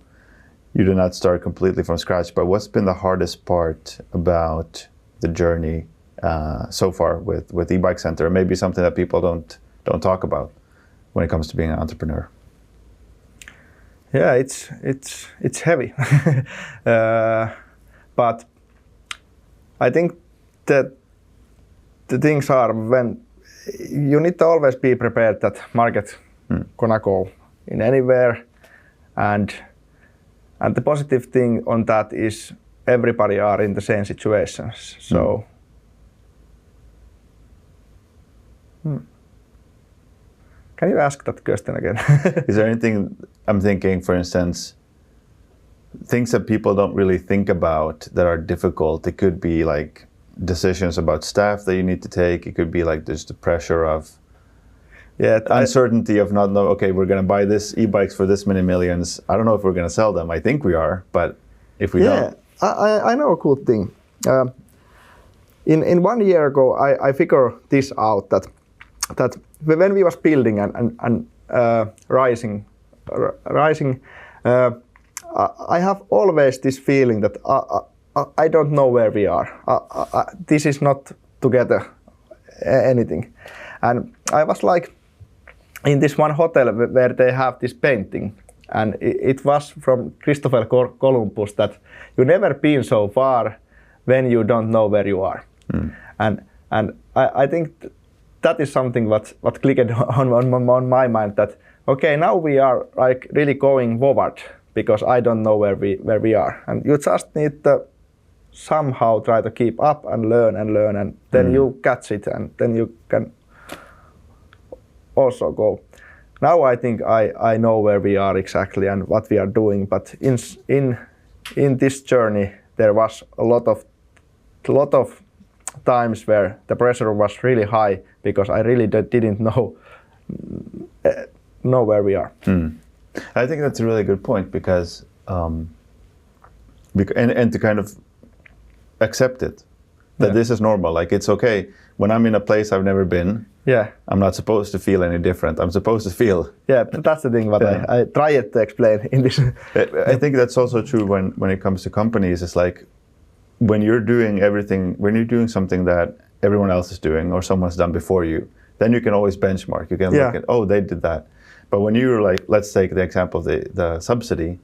you did not start completely from scratch, but what's been the hardest part about the journey so far with Ebike Center? Maybe something that people don't talk about when it comes to being an entrepreneur. Yeah, it's heavy, but I think that the things are when you need to always be prepared that market gonna go in anywhere, and the positive thing on that is everybody are in the same situations. So. Can you ask that question again? Is there anything, I'm thinking, for instance, things that people don't really think about that are difficult? It could be like decisions about staff that you need to take. It could be like there's the pressure of uncertainty of not know, okay, we're going to buy this e-bikes for this many millions. I don't know if we're going to sell them. I think we are, but if we don't. I know a cool thing. In 1 year ago, I figured this out, that when we was building and rising, I have always this feeling that I don't know where we are. This is not together anything. And I was like in this one hotel where they have this painting, and it was from Christopher Columbus, that you never been so far when you don't know where you are. And I think that is something what clicked on my mind, that okay, now we are like really going forward because I don't know where we are, and you just need to somehow try to keep up and learn, and then you catch it, and then you can also go. Now I think I know where we are exactly and what we are doing, but in this journey there was a lot of times where the pressure was really high because I really didn't know where we are. I think that's a really good point, because and to kind of accept it, that this is normal. Like, it's okay when I'm in a place I've never been. I'm not supposed to feel any different. I'm supposed to feel. That's the thing what I tried to explain in this. I think that's also true when it comes to companies. It's like when you're doing something that everyone else is doing or someone's done before you, then you can always benchmark. You can look at, oh, they did that. But when you're like, let's take the example of the subsidy,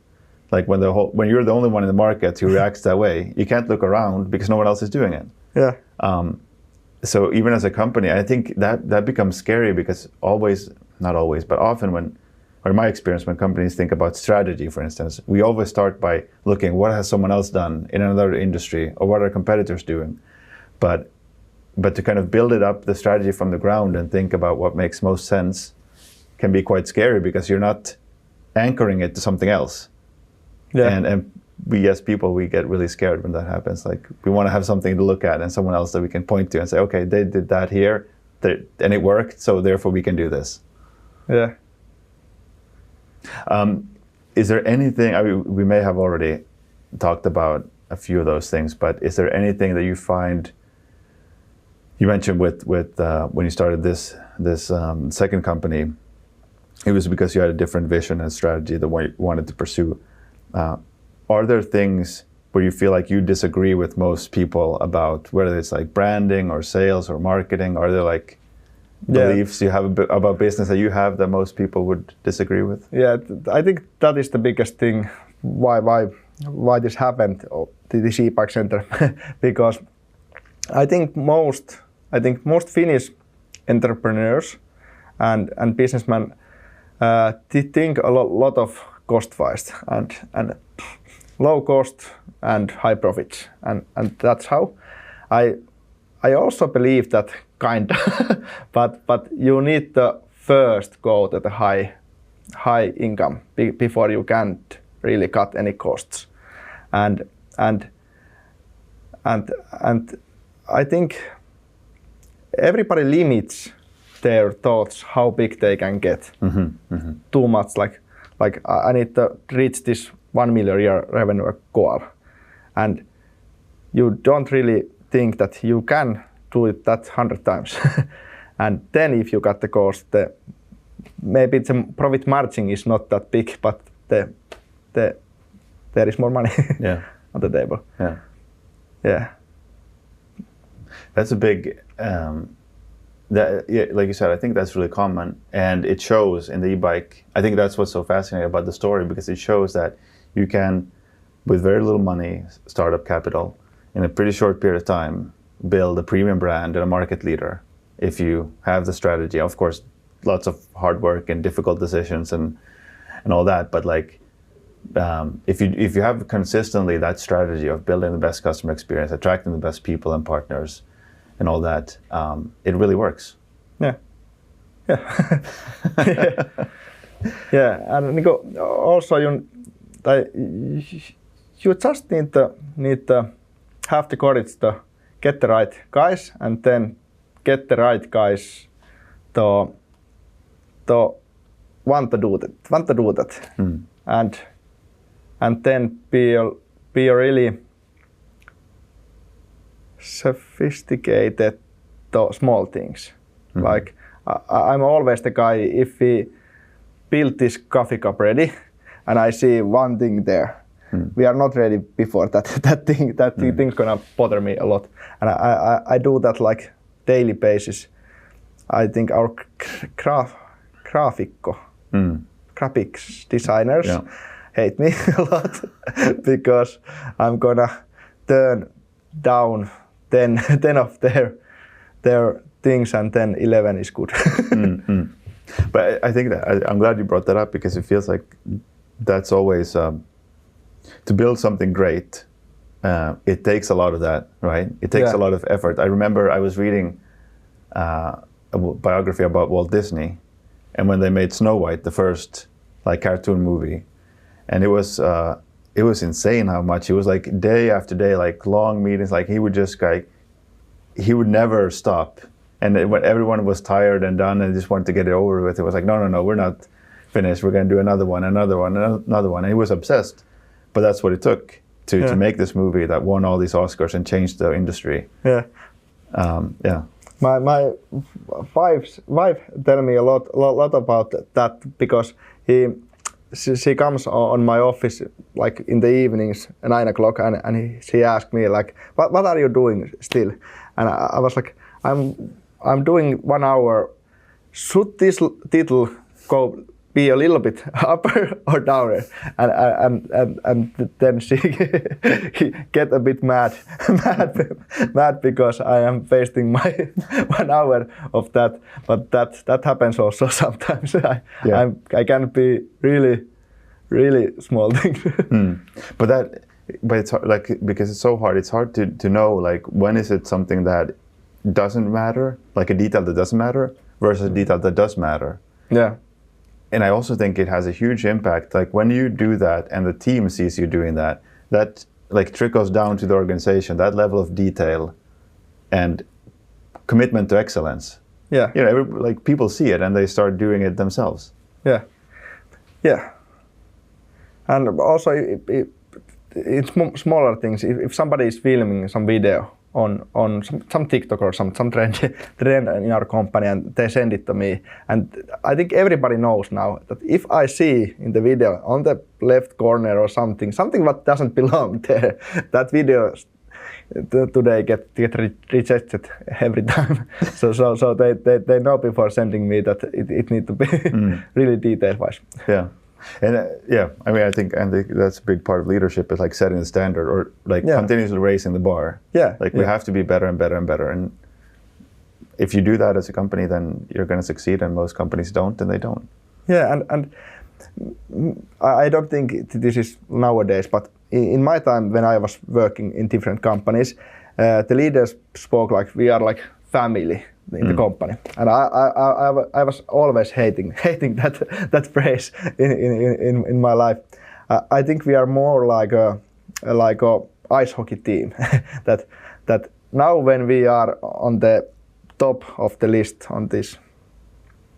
like when you're the only one in the market who reacts that way, you can't look around because no one else is doing it. So even as a company, I think that becomes scary, because not always, but often in my experience, when companies think about strategy, for instance, we always start by looking what has someone else done in another industry, or what are competitors doing. But to kind of build it up, the strategy from the ground, and think about what makes most sense can be quite scary, because you're not anchoring it to something else. And we as people, we get really scared when that happens. Like we want to have something to look at and someone else that we can point to and say, okay, they did that here and it worked, so therefore we can do this. Yeah. Is there anything, I mean, we may have already talked about a few of those things, but is there anything that you find, you mentioned with when you started this second company, it was because you had a different vision and strategy that you wanted to pursue. Are there things where you feel like you disagree with most people about, whether it's like branding or sales or marketing? Are there like beliefs you have about business that you have that most people would disagree with? Yeah, I think that is the biggest thing why this happened, this Ebike Center, because I think most Finnish entrepreneurs and businessmen think a lot of cost-wise and low cost and high profits, and that's how I also believe that kind, but you need to first go to the high income before you can't really cut any costs, and I think everybody limits their thoughts how big they can get. Too much, like I need to reach this 1 million year revenue goal, and you don't really think that you can do it that 100 times. And then if you cut the cost, maybe the profit margin is not that big, but there is more money on the table. Yeah. That's a big, like you said, I think that's really common, and it shows in the e-bike. I think that's what's so fascinating about the story, because it shows that you can, with very little money, startup capital, in a pretty short period of time, build a premium brand and a market leader if you have the strategy. Of course, lots of hard work and difficult decisions and all that, but like if you have consistently that strategy of building the best customer experience, attracting the best people and partners and all that, it really works. Yeah. And also you just need to have the courage to get the right guys, and then get the right guys to want to do that, and then be a really sophisticated to small things. Like I'm always the guy, if we build this coffee cup ready and I see one thing there, we are not ready before that thing's gonna bother me a lot, and I do that like daily basis. I think our graphics designers hate me a lot because I'm gonna turn down 10 of their things, and then 11 is good. But I think that I'm glad you brought that up, because it feels like that's always to build something great. It takes a lot of that, right? It takes a lot of effort. I remember I was reading a biography about Walt Disney, and when they made Snow White, the first like cartoon movie, and it was insane how much. It was like day after day, like long meetings. Like he would never stop. And when everyone was tired and done and just wanted to get it over with, it was like, no, we're not finished. We're going to do another one. And he was obsessed. But that's what it took to make this movie that won all these Oscars and changed the industry. My wife tell me a lot about that, because she comes on my office like in the evenings at 9 o'clock, and she asked me like, what are you doing still? And I was like, I'm doing 1 hour. Should this title be a little bit upper or downer? And then she get a bit mad because I am wasting my 1 hour of that. But that happens also sometimes. I can be really small things. But it's hard, like, because it's so hard. It's hard to know like when is it something that doesn't matter, like a detail that doesn't matter, versus a detail that does matter. Yeah. And I also think it has a huge impact. Like when you do that and the team sees you doing that, that like trickles down to the organization, that level of detail and commitment to excellence. Yeah. You know, like people see it and they start doing it themselves. Yeah. Yeah. And also, in smaller things, if somebody is filming some video on some TikTok or some trend in our company and they send it to me, and I think everybody knows now that if I see in the video on the left corner or something what doesn't belong there, that video today get rejected every time. so they know before sending me that it need to be really detail-wise. Yeah. And I mean, I think that's a big part of leadership is like setting the standard or like continuously raising the bar. Yeah. Like we have to be better and better and better. And if you do that as a company, then you're going to succeed. And most companies don't, and they don't. Yeah, and I don't think this is nowadays, but in my time when I was working in different companies, the leaders spoke like we are like family in the company, and I was always hating that phrase in my life. I think we are more like a ice hockey team. that now when we are on the top of the list on this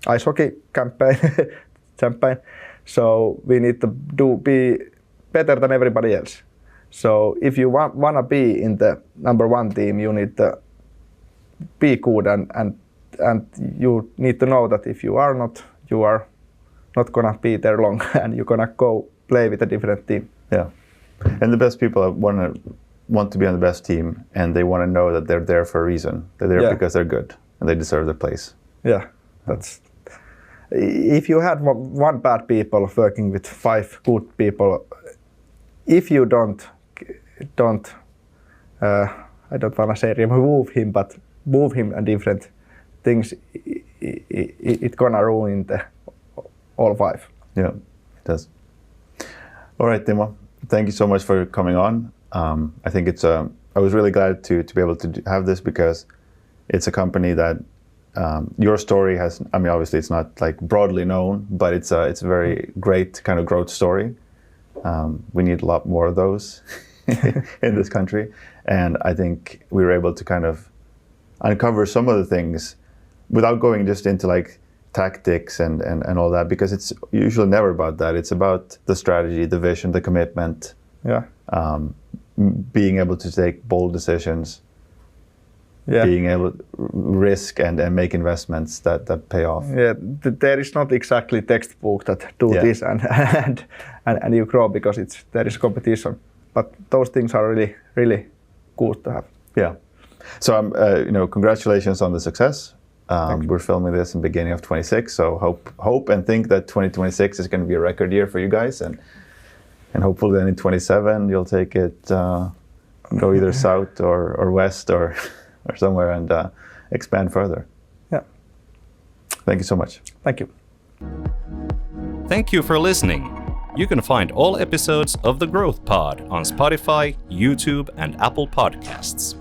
ice hockey campaign, so we need to be better than everybody else. So if you wanna be in the number one team, you need to be good and you need to know that if you are not, you are not gonna be there long and you're gonna go play with a different team. Yeah, and the best people want to be on the best team, and they want to know that they're there for a reason. They're there because they're good and they deserve their place. Yeah, that's. If you had one bad people working with 5 good people, if you don't I don't want to say remove him, but move him and different things, it gonna ruin all 5. Yeah, it does. All right, Timo, thank you so much for coming on. I think I was really glad to be able to have this because it's a company that your story has, I mean, obviously it's not like broadly known, but it's a very great kind of growth story. We need a lot more of those in this country. And I think we were able to kind of uncover some of the things without going just into like tactics and all that, because it's usually never about that. It's about the strategy, the vision, the commitment, being able to take bold decisions, being able to risk and make investments that pay off. Yeah, there is not exactly textbook that do this and you grow because there is competition. But those things are really, really good to have. Yeah. So congratulations on the success. We're filming this in the beginning of 26, so hope and think that 2026 is going to be a record year for you guys, and hopefully then in 27 you'll take it, go either south or west or somewhere and expand further. Yeah. Thank you so much. Thank you. Thank you for listening. You can find all episodes of The Growth Pod on Spotify, YouTube, and Apple Podcasts.